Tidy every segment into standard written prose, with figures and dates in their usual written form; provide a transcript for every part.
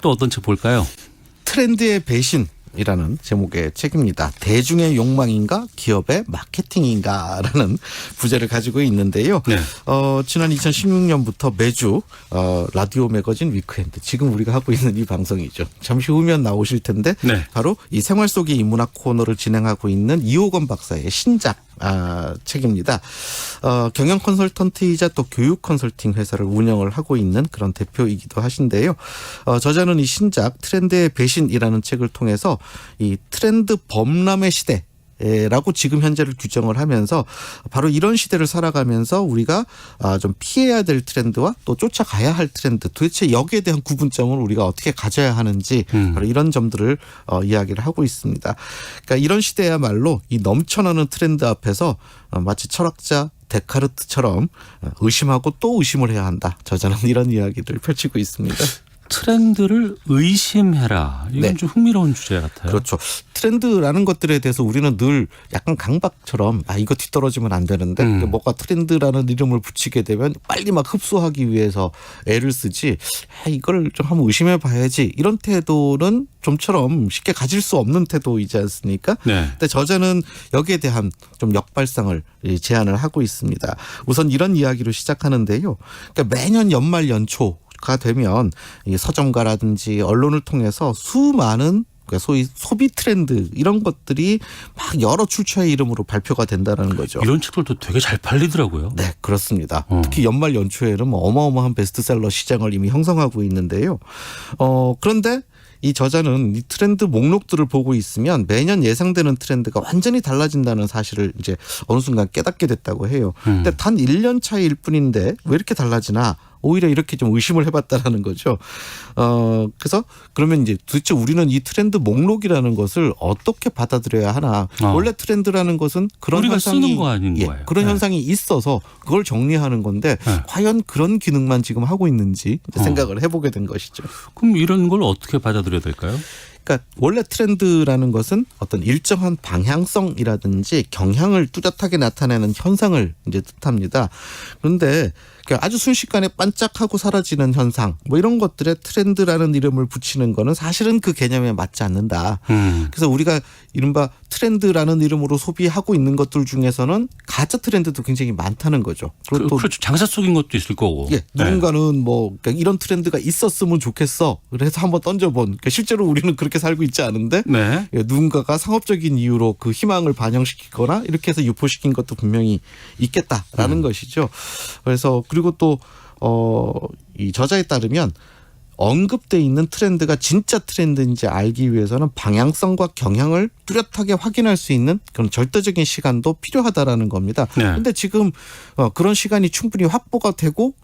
또 어떤 책 볼까요? 트렌드의 배신이라는 제목의 책입니다. 대중의 욕망인가 기업의 마케팅인가라는 부제를 가지고 있는데요. 네. 지난 2016년부터 매주 라디오 매거진 위크엔드, 지금 우리가 하고 있는 이 방송이죠. 잠시 후면 나오실 텐데 네. 바로 이 생활 속의 인문학 코너를 진행하고 있는 이호건 박사의 신작 책입니다. 경영 컨설턴트이자 또 교육 컨설팅 회사를 운영을 하고 있는 그런 대표이기도 하신데요. 저자는 이 신작 트렌드의 배신이라는 책을 통해서 이 트렌드 범람의 시대 라고 지금 현재를 규정을 하면서 바로 이런 시대를 살아가면서 우리가 좀 피해야 될 트렌드와 또 쫓아가야 할 트렌드, 도대체 여기에 대한 구분점을 우리가 어떻게 가져야 하는지 바로 이런 점들을 이야기를 하고 있습니다. 그러니까 이런 시대야말로 이 넘쳐나는 트렌드 앞에서 마치 철학자 데카르트처럼 의심하고 또 의심을 해야 한다. 저자는 이런 이야기를 펼치고 있습니다. 트렌드를 의심해라. 이건 네. 좀 흥미로운 주제 같아요. 그렇죠. 트렌드라는 것들에 대해서 우리는 늘 약간 강박처럼 이거 뒤떨어지면 안 되는데 뭐가 트렌드라는 이름을 붙이게 되면 빨리 막 흡수하기 위해서 애를 쓰지, 이걸 좀 한번 의심해 봐야지, 이런 태도는 좀처럼 쉽게 가질 수 없는 태도이지 않습니까? 네. 근데 저자는 여기에 대한 좀 역발상을 제안을 하고 있습니다. 우선 이런 이야기로 시작하는데요. 그러니까 매년 연말 연초 가 되면 이 서점가라든지 언론을 통해서 수많은 소위 소비 트렌드 이런 것들이 막 여러 출처의 이름으로 발표가 된다는 거죠. 이런 책들도 되게 잘 팔리더라고요. 네, 그렇습니다. 특히 연말 연초에는 어마어마한 베스트셀러 시장을 이미 형성하고 있는데요. 그런데 이 저자는 이 트렌드 목록들을 보고 있으면 매년 예상되는 트렌드가 완전히 달라진다는 사실을 이제 어느 순간 깨닫게 됐다고 해요. 근데 단 1년 차이일 뿐인데 왜 이렇게 달라지나, 오히려 이렇게 좀 의심을 해봤다라는 거죠. 그래서 그러면 이제 도대체 우리는 이 트렌드 목록이라는 것을 어떻게 받아들여야 하나. 원래 트렌드라는 것은 그런 우리가 현상이 쓰는 거 아닌 거예요. 그런 네. 현상이 있어서 그걸 정리하는 건데 과연 그런 기능만 지금 하고 있는지 생각을 해보게 된 것이죠. 그럼 이런 걸 어떻게 받아들여야 될까요? 그러니까 원래 트렌드라는 것은 어떤 일정한 방향성이라든지 경향을 뚜렷하게 나타내는 현상을 이제 뜻합니다. 그런데 아주 순식간에 반짝하고 사라지는 현상, 뭐 이런 것들에 트렌드라는 이름을 붙이는 거는 사실은 그 개념에 맞지 않는다. 그래서 우리가 이른바 트렌드라는 이름으로 소비하고 있는 것들 중에서는 가짜 트렌드도 굉장히 많다는 거죠. 그리고 또 그렇죠. 장사 속인 것도 있을 거고. 누군가는 뭐 그러니까 이런 트렌드가 있었으면 좋겠어, 그래서 한번 던져본. 그러니까 실제로 우리는 그렇게 살고 있지 않은데 네. 누군가가 상업적인 이유로 그 희망을 반영시키거나 이렇게 해서 유포시킨 것도 분명히 있겠다라는 것이죠. 그래서 그리고 또 이 저자에 따르면 언급돼 있는 트렌드가 진짜 트렌드인지 알기 위해서는 방향성과 경향을 뚜렷하게 확인할 수 있는 그런 절대적인 시간도 필요하다라는 겁니다. 그런데 지금 그런 시간이 충분히 확보가 되고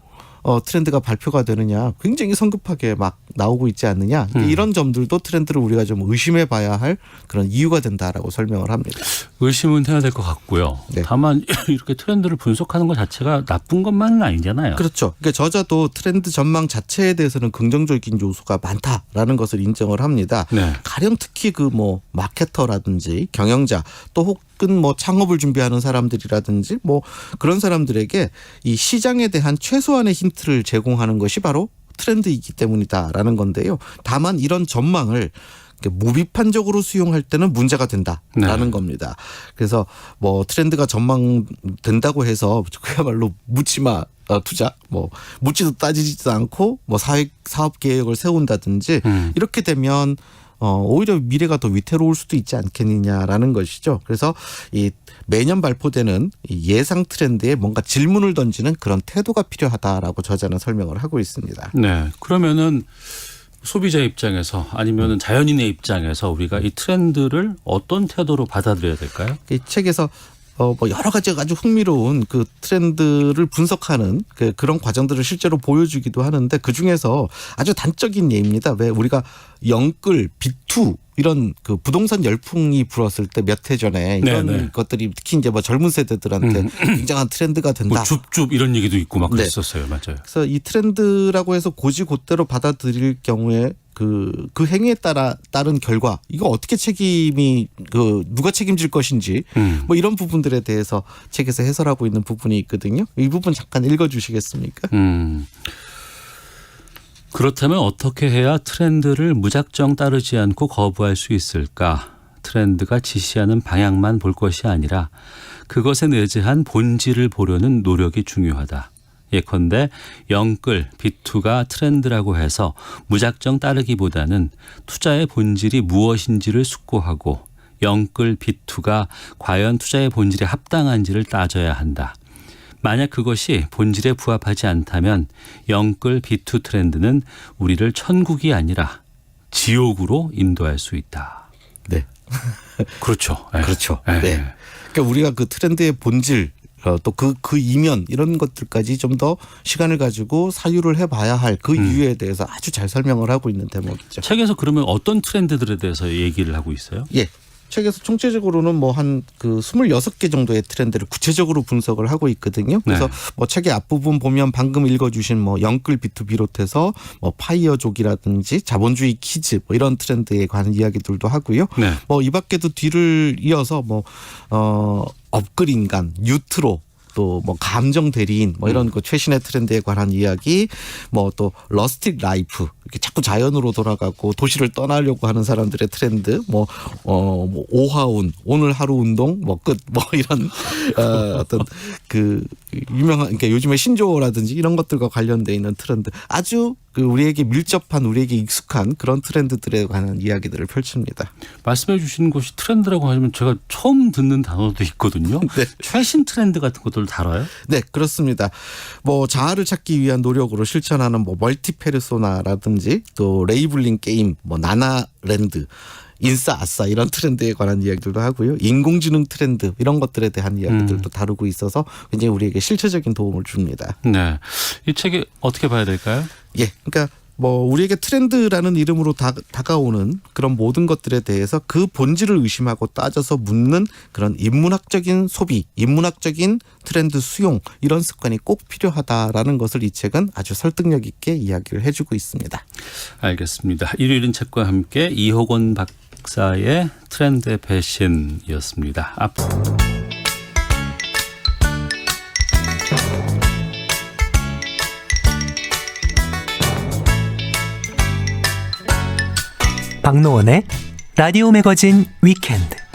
트렌드가 발표가 되느냐, 굉장히 성급하게 막 나오고 있지 않느냐, 이런 점들도 트렌드를 우리가 좀 의심해 봐야 할 그런 이유가 된다라고 설명을 합니다. 의심은 해야 될 것 같고요. 네. 다만 이렇게 트렌드를 분석하는 것 자체가 나쁜 것만은 아니잖아요. 그렇죠. 그러니까 저자도 트렌드 전망 자체에 대해서는 긍정적인 요소가 많다라는 것을 인정을 합니다. 네. 가령 특히 그 뭐 마케터라든지 경영자, 또 혹은 뭐 창업을 준비하는 사람들이라든지 뭐 그런 사람들에게 이 시장에 대한 최소한의 힌트를 제공하는 것이 바로 트렌드이기 때문이다라는 건데요. 다만 이런 전망을 무비판적으로 수용할 때는 문제가 된다라는 겁니다. 그래서 뭐 트렌드가 전망된다고 해서 그야말로 묻지마 투자, 뭐 묻지도 따지지도 않고 뭐 사업 계획을 세운다든지 이렇게 되면 오히려 미래가 더 위태로울 수도 있지 않겠느냐라는 것이죠. 그래서 이 매년 발표되는 이 예상 트렌드에 뭔가 질문을 던지는 그런 태도가 필요하다라고 저자는 설명을 하고 있습니다. 네. 그러면은 소비자 입장에서 아니면은 자연인의 입장에서 우리가 이 트렌드를 어떤 태도로 받아들여야 될까요? 이 책에서 뭐 여러 가지 아주 흥미로운 그 트렌드를 분석하는 그런 과정들을 실제로 보여주기도 하는데, 그 중에서 아주 단적인 예입니다. 왜 우리가 영끌, 비투 이런 그 부동산 열풍이 불었을 때 몇 해 전에 이런 것들이 특히 이제 뭐 젊은 세대들한테 굉장한 트렌드가 된다. 뭐 줍줍 이런 얘기도 있고 막 그랬었어요. 맞아요. 그래서 이 트렌드라고 해서 곧이곧대로 받아들일 경우에 그 행위에 따른 결과, 이거 어떻게 책임이 누가 책임질 것인지 뭐 이런 부분들에 대해서 책에서 해설하고 있는 부분이 있거든요. 이 부분 잠깐 읽어주시겠습니까? 그렇다면 어떻게 해야 트렌드를 무작정 따르지 않고 거부할 수 있을까? 트렌드가 지시하는 방향만 볼 것이 아니라 그것에 내재한 본질을 보려는 노력이 중요하다. 예컨대 영끌, 비투가 트렌드라고 해서 무작정 따르기보다는 투자의 본질이 무엇인지를 숙고하고 영끌, 비투가 과연 투자의 본질에 합당한지를 따져야 한다. 만약 그것이 본질에 부합하지 않다면 영끌, 비투 트렌드는 우리를 천국이 아니라 지옥으로 인도할 수 있다. 네. 그렇죠. 네. 그렇죠. 네. 네. 그러니까 우리가 그 트렌드의 본질 또 그 이면 이런 것들까지 좀 더 시간을 가지고 사유를 해봐야 할 그 이유에 대해서 아주 잘 설명을 하고 있는 대목이죠. 책에서 그러면 어떤 트렌드들에 대해서 얘기를 하고 있어요? 예. 책에서 총체적으로는 뭐 한 그 26개 정도의 트렌드를 구체적으로 분석을 하고 있거든요. 그래서 네. 뭐 책의 앞부분 보면 방금 읽어주신 뭐 영끌 비투 비롯해서 뭐 파이어족이라든지 자본주의 키즈 뭐 이런 트렌드에 관한 이야기들도 하고요. 네. 뭐 이 밖에도 뒤를 이어서 뭐 업글 인간, 뉴트로 또 뭐 감정 대리인 뭐 이런 그 최신의 트렌드에 관한 이야기 뭐 또 러스틱 라이프 이렇게 자꾸 자연으로 돌아가고 도시를 떠나려고 하는 사람들의 트렌드 뭐 오하운 오늘 하루 운동 뭐 끝 뭐 이런 어떤 그 유명한 그러니까 요즘에 신조어라든지 이런 것들과 관련돼 있는 트렌드 아주 그 우리에게 밀접한 우리에게 익숙한 그런 트렌드들에 관한 이야기들을 펼칩니다. 말씀해 주신 것이 트렌드라고 하면 제가 처음 듣는 단어도 있거든요. 네. 최신 트렌드 같은 것들 다뤄요? 네, 그렇습니다. 뭐 자아를 찾기 위한 노력으로 실천하는 뭐 멀티 페르소나라든지 또 레이블링 게임, 뭐 나나랜드, 인싸 아싸 이런 트렌드에 관한 이야기들도 하고요. 인공지능 트렌드 이런 것들에 대한 이야기들도 다루고 있어서 굉장히 우리에게 실체적인 도움을 줍니다. 네. 이 책이 어떻게 봐야 될까요? 예, 그러니까 뭐 우리에게 트렌드라는 이름으로 다가오는 그런 모든 것들에 대해서 그 본질을 의심하고 따져서 묻는 그런 인문학적인 소비, 인문학적인 트렌드 수용 이런 습관이 꼭 필요하다라는 것을 이 책은 아주 설득력 있게 이야기를 해주고 있습니다. 알겠습니다. 일요일은 책과 함께 이호건 박사의 트렌드의 배신이었습니다. 앞으로 박노원의 라디오 매거진 위켄드.